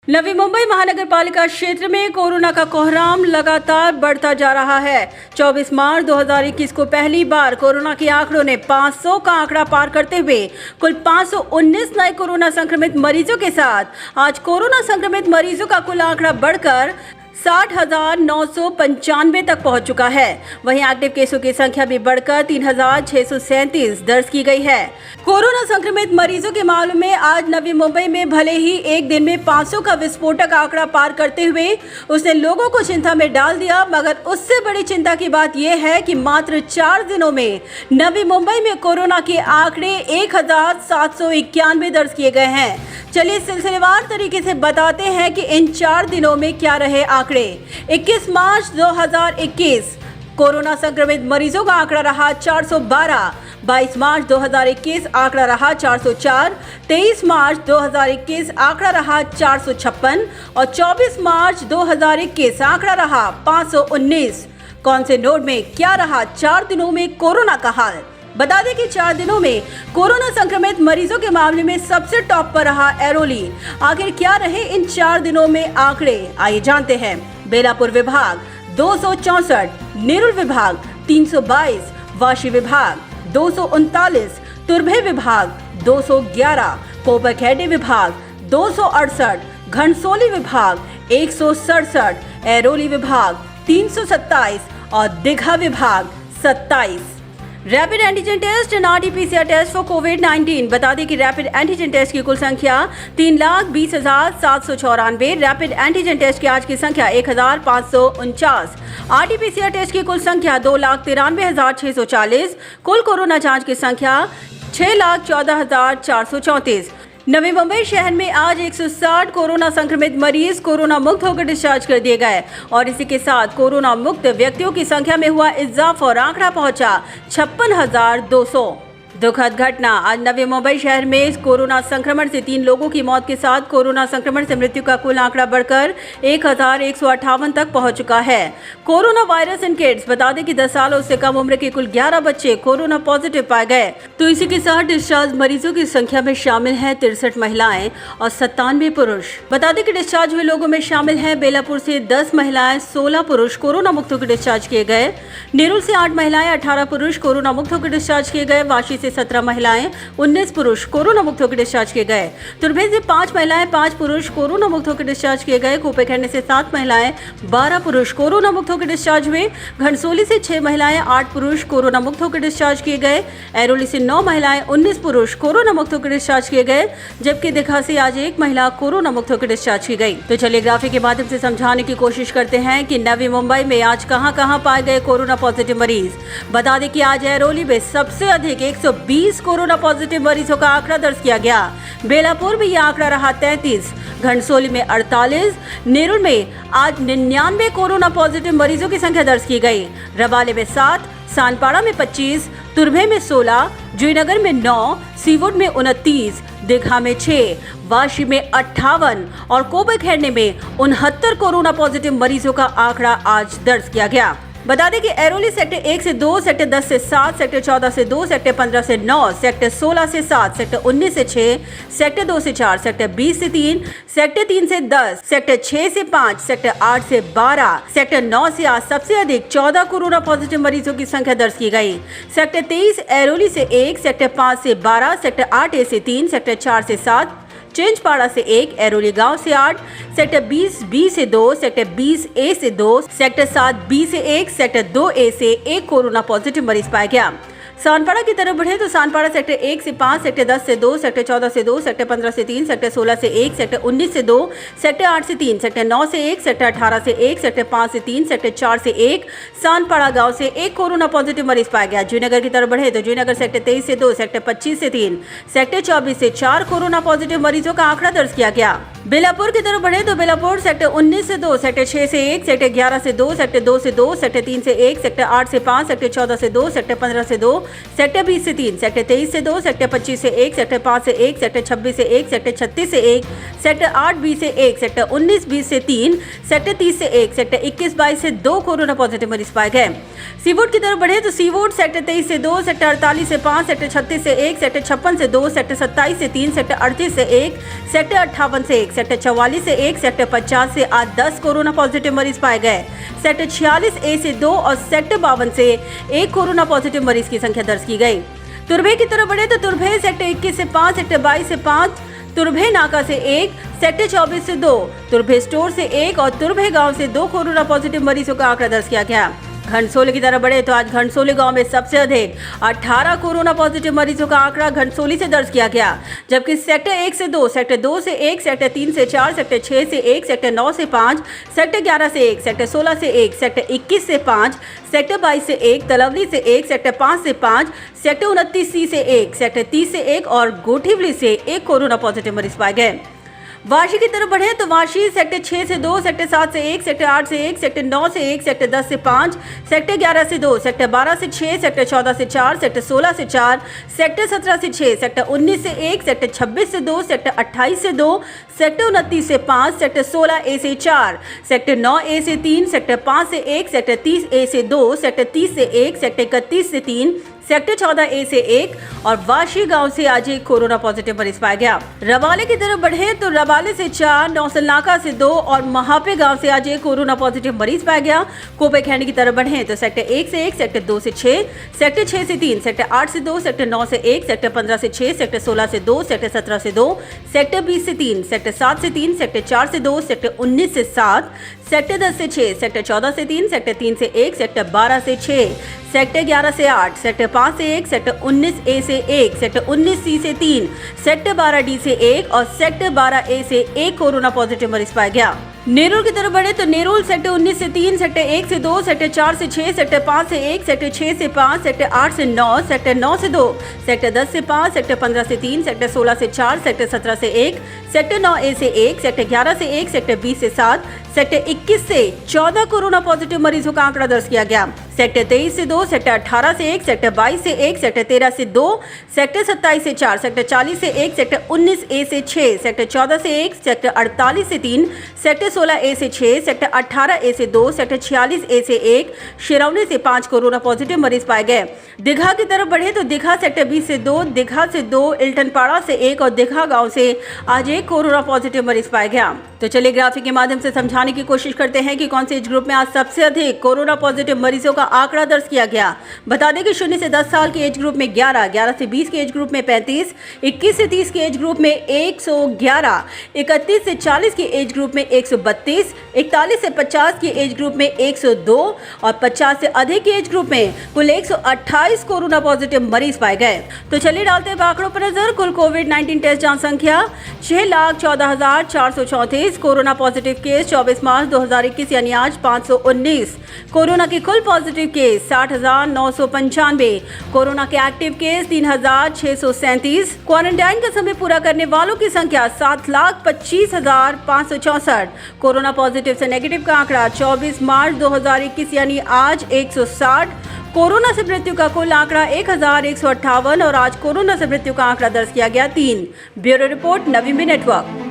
नवी मुंबई महानगर पालिका क्षेत्र में कोरोना का कोहराम लगातार बढ़ता जा रहा है। 24 मार्च 2021 को पहली बार कोरोना के आंकड़ों ने 500 का आंकड़ा पार करते हुए कुल 519 नए कोरोना संक्रमित मरीजों के साथ आज कोरोना संक्रमित मरीजों का कुल आंकड़ा बढ़कर 60,995 तक पहुंच चुका है। वहीं एक्टिव केसों की संख्या भी बढ़कर 3,637 दर्ज की गई है। कोरोना संक्रमित मरीजों के मामले में आज नवी मुंबई में भले ही एक दिन में 500 का विस्फोटक आंकड़ा पार करते हुए उसने लोगों को चिंता में डाल दिया, मगर उससे बड़ी चिंता की बात यह है कि मात्र 4 दिनों में नवी मुंबई में कोरोना के आंकड़े 1,791 दर्ज किए गए हैं। चलिए सिलसिलेवार तरीके से बताते हैं कि इन 4 दिनों में क्या रहे आंकड़े। 21 मार्च 2021 कोरोना संक्रमित मरीजों का आंकड़ा रहा 412। 22 मार्च 2021 आंकड़ा रहा 404। 23 मार्च 2021 आंकड़ा रहा 456 और 24 मार्च 2021 आंकड़ा रहा 519। कौन से नोड में क्या रहा 4 दिनों में कोरोना का हाल? बता दें कि 4 दिनों में कोरोना संक्रमित मरीजों के मामले में सबसे टॉप पर रहा एरोली। आखिर क्या रहे इन 4 दिनों में आंकड़े, आइए जानते हैं। बेलापुर विभाग 264, नेरुल विभाग 322, वाशी विभाग 239, तुर्भे विभाग 211, कोपरखैरणे विभाग 268, घनसोली विभाग 167, एरोली विभाग 327 और दीघा विभाग 27। Rapid antigen test and RT-PCR test for कोविड-19। बता दें कि रैपिड एंटीजन टेस्ट की कुल संख्या 3,20,794। रैपिड एंटीजन टेस्ट की आज की संख्या 1,549। आरटी-पीसीआर टेस्ट की कुल संख्या 2,93,640। कुल कोरोना जांच की संख्या 6,14,434। नवी मुंबई शहर में आज 160 कोरोना संक्रमित मरीज कोरोना मुक्त होकर डिस्चार्ज कर दिए गए और इसी के साथ कोरोना मुक्त व्यक्तियों की संख्या में हुआ इजाफा और आंकड़ा पहुंचा 56,200। दुखद घटना, आज नवी मुंबई शहर में कोरोना संक्रमण से 3 लोगों की मौत के साथ कोरोना संक्रमण से मृत्यु का कुल आंकड़ा बढ़कर 1,158 तक पहुंच चुका है। कोरोना वायरस इन किड्स, बता दें कि 10 सालों से कम उम्र के कुल 11 बच्चे कोरोना पॉजिटिव पाए गए। तो इसी के साथ डिस्चार्ज मरीजों की संख्या में शामिल है 63 महिलाएं और 97 पुरुष। बता दें कि डिस्चार्ज हुए लोगों में शामिल है बेलापुर से 10 महिलाएं, 16 पुरुष कोरोना मुक्त होकर डिस्चार्ज किए गए। नेरुल से 8 महिलाएं, 18 पुरुष कोरोना मुक्त होकर डिस्चार्ज किए गए। वाशी से 17 महिलाएं, 19 पुरुष कोरोना मुक्त होकर डिस्चार्ज किए गए। तुर्भे से 5 महिलाएं, 5 पुरुष कोरोना मुक्त होकर डिस्चार्ज किए गए। कोपरखैरणे से 7 महिलाएं, 12 पुरुष कोरोना मुक्त होकर डिस्चार्ज हुए। घनसोली से 6 महिलाएं, 8 पुरुष कोरोना मुक्त होकर डिस्चार्ज किए गए। एरोली से 9 महिलाएं, 19 पुरुष कोरोना मुक्त होकर डिस्चार्ज किए गए, जबकि दीघा से आज 1 महिला कोरोना मुक्त होकर डिस्चार्ज की गई। तो चलिए ग्राफिक के माध्यम से समझाने की कोशिश करते हैं कि नवी मुंबई में आज कहां पाए गए कोरोना पॉजिटिव मरीज। बता दें कि आज एरोली में सबसे अधिक 120 कोरोना पॉजिटिव मरीजों का आंकड़ा दर्ज किया गया। बेलापुर में यह आंकड़ा रहा 33, घनसोली में 48, नेरुल में आज 99 कोरोना पॉजिटिव मरीजों की संख्या दर्ज की गई। रबाले में 7, सानपाड़ा में 25, तुर्भे में 16, जयनगर में 9, सीवुड में 29, दीघा में 6, वाशी में 58 और कोपरखैरणे में 69 कोरोना पॉजिटिव मरीजों का आंकड़ा आज दर्ज किया गया। बता दें कि एरोली सेक्टर 1 से 2, सेक्टर 10 से 7, सेक्टर 14 से 2, सेक्टर 15 से 9, सेक्टर 16 से 7, सेक्टर 19 से 6, सेक्टर 2 से 4, सेक्टर 20 से 3, सेक्टर 3 से 10, सेक्टर 6 से 5, सेक्टर 8 से 12, सेक्टर 9 से आज सबसे अधिक 14 कोरोना पॉजिटिव मरीजों की संख्या दर्ज की गई। सेक्टर 23 एरोली से 1, सेक्टर 5 से 12, सेक्टर 8A से 3, सेक्टर 4 से 7, चिंचपाड़ा से 1, एरोली गांव से 8, सेक्टर 20B से 2, सेक्टर 20A से 2, सेक्टर 7B से 1, सेक्टर 2A से 1 कोरोना पॉजिटिव मरीज पाया गया। सानपाड़ा की तरफ बढ़े तो सानपाड़ा सेक्टर 1 से 5, सेक्टर 10 से 2, सेक्टर 14 से 2, सेक्टर 15 से 3, सेक्टर 16 से 1, सेक्टर 19 से 2, सेक्टर 8 से 3, सेक्टर 9 से 1, सेक्टर 18 से 1, सेक्टर 5 से 3, सेक्टर 4 से 1, सानपाड़ा गांव से 1 कोरोना पॉजिटिव मरीज पाया गया। जयनगर की तरफ बढ़े तो जयनगर सेक्टर 23 से 2, सेक्टर 25 से 3, सेक्टर 24 से 4 कोरोना पॉजिटिव मरीजों का आंकड़ा दर्ज किया गया। बेलापुर की तरफ बढ़े तो बेलापुर सेक्टर 19 से 2, सेक्टर 6 से 1, सेक्टर 11 से 2, सेक्टर 2 से 2, सेक्टर 3 से 1, सेक्टर 8 से 5, सेक्टर 14 से 2, सेक्टर 15 से 2, सेक्टर 20 से 3, सेक्टर 23 से 2, सेक्टर 25 से 1, सेक्टर 5 से 1, सेक्टर 26 से 1, सेक्टर 36 से 1, सेक्टर 8-20 से 1, सेक्टर 19-20 से 3, सेक्टर 30 से 1, सेक्टर 21-22 से 2 कोरोना पॉजिटिव मरीज पाए गए। सीवुड की तरफ बढ़े तो सीवुड सेक्टर 23 से 2, सेक्टर 48 से 5, सेक्टर 36 से 1, सेक्टर 56 से 2, सेक्टर 27 से 3, सेक्टर 38 से 1, सेक्टर 58 से 1, सेक्टर 44 से 1, सेक्टर 50 से आज 10 कोरोना पॉजिटिव मरीज पाए गए। सेक्टर 46A से 2 और सेक्टर 52 से 1 कोरोना पॉजिटिव मरीज की संख्या दर्ज की गई। तुरभे की तरफ बढ़े तो तुरभे सेक्टर 21 से 5, सेक्टर 22 से 5, तुरभे नाका से 1, सेक्टर 24 से 2, तुरभे स्टोर से 1 और तुरभे गांव से 2 कोरोना पॉजिटिव मरीजों का आंकड़ा दर्ज किया गया। घनसोली की तरफ बढ़े तो आज घनसोली गांव में सबसे अधिक 18 कोरोना पॉजिटिव मरीजों का आंकड़ा घनसोली से दर्ज किया गया, जबकि सेक्टर 1 से 2, सेक्टर 2 से 1, सेक्टर 3 से 4, सेक्टर 6 से 1, सेक्टर 9 से 5, सेक्टर 11 से 1, सेक्टर 16 से 1, सेक्टर 21 से 5, सेक्टर 22 से 1, तलवली से 1, सेक्टर 5 से 5, सेक्टर 29C से 1, सेक्टर 30 से 1 और गोठीवली से 1 कोरोना पॉजिटिव मरीज पाए गए। वाशी की तरफ बढ़े तो वाशी सेक्टर 6 से 2, सेक्टर 7 से 1, सेक्टर 8 से 1, सेक्टर 9 से 1, सेक्टर 10 से 5, सेक्टर 11 से 2, सेक्टर 12 से 6, सेक्टर 14 से 4, सेक्टर 16 से 4, सेक्टर 17 से 6, सेक्टर 19 से 1, सेक्टर 26 से 2, सेक्टर 28 से 2, सेक्टर 29 से 5, सेक्टर 16A से 4, सेक्टर 9A से 3, सेक्टर 5 से 1, सेक्टर 30A से 2, सेक्टर 30 से 1, सेक्टर 31 से 3, सेक्टर 14A से 1 और वाशी गांव से आज एक कोरोना पॉजिटिव मरीज पाया गया। रवाले की तरफ बढ़े तो रवाले से 4, नौसल नाका से 2 और महापे गांव से आज एक कोरोना पॉजिटिव मरीज पाया गया। कोपे खैंड की तरफ बढ़े तो सेक्टर 1 से 1, सेक्टर 2 से 6, सेक्टर 6 से 3, सेक्टर 8 से 2, सेक्टर 9 से 1, सेक्टर 15 से 6, सेक्टर 16 से 2, सेक्टर 17 से 2, सेक्टर 20 से 3, सेक्टर 7 से 3, सेक्टर 4 से 2, सेक्टर 19 से 7, सेक्टर 10 से 6, सेक्टर 14 से 3, सेक्टर 3 से 1, सेक्टर 12 से 6, सेक्टर 11 से 8, सेक्टर 5 से 1, सेक्टर 19A से 1, सेक्टर 19C से 3, सेक्टर 12D से 1 और सेक्टर 12A से 1 कोरोना पॉजिटिव मरीज पाया गया। नेरुल की तरफ बढ़े तो नेरुल सेक्टर 19 से 3, सेक्टर 1 से 2, सेक्टर 4 से 6, सेक्टर 5 से 1, सेक्टर 6 से 5, सेक्टर 8 से 9, सेक्टर 9 से 2, सेक्टर 10 से 5, सेक्टर 15 से 3, सेक्टर 16 से 4, सेक्टर 17 से 1, सेक्टर 9A से 1, सेक्टर 11 से 1, सेक्टर 20 से 7, सेक्टर 21 से 14 कोरोना पॉजिटिव मरीजों का आंकड़ा दर्ज किया गया। सेक्टर 23 से 2, सेक्टर 18 से 1, सेक्टर 22 से 1, सेक्टर 13 से 2, सेक्टर 27 से 4, सेक्टर 40 से 1, सेक्टर 19A से 6, सेक्टर 14 से 1, सेक्टर 48 से 3, सेक्टर 16A से 6, सेक्टर 18A से 2, सेक्टर 46A से 1, शिरौली से 5 कोरोना पॉजिटिव मरीज पाए गए। दीघा की तरफ बढ़े तो दीघा सेक्टर 20 से 2, दीघा से 2, इल्टनपाड़ा से 1 और दीघा गांव से आज एक कोरोना पॉजिटिव मरीज पाया गया। तो चलिए ग्राफिक के माध्यम से समझाने की कोशिश करते हैं कि कौन से एज ग्रुप में आज सबसे अधिक कोरोना पॉजिटिव मरीजों का आंकड़ा दर्ज किया गया। बता दें कि 0 से 10 साल के एज ग्रुप में 11, 11 से 20 के एज ग्रुप में 35, 21 से 30 के एज ग्रुप में 111, 31 से 40 के एज ग्रुप में 132, 41 से 50 के एज ग्रुप में 102 और 50 से अधिक के एज ग्रुप में कुल 128 कोरोना पॉजिटिव मरीज पाए गए। तो चलिए डालते हैं आंकड़ों पर नजर। कुल कोविड-19 टेस्ट जांच संख्या 6,14,434, कोरोना पॉजिटिव केस 24 मार्च 2021 यानी आज 519, कोरोना के कुल पॉजिटिव केस 60,995, कोरोना के एक्टिव केस 3,637, क्वारंटाइन का समय पूरा करने वालों की संख्या 7,25,564, कोरोना पॉजिटिव से नेगेटिव का आंकड़ा 24 मार्च 2021 यानी आज 160, कोरोना से मृत्यु का कुल आंकड़ा 1,158 और आज कोरोना से मृत्यु का आंकड़ा दर्ज किया गया 3। ब्यूरो रिपोर्ट नवीन नेटवर्क।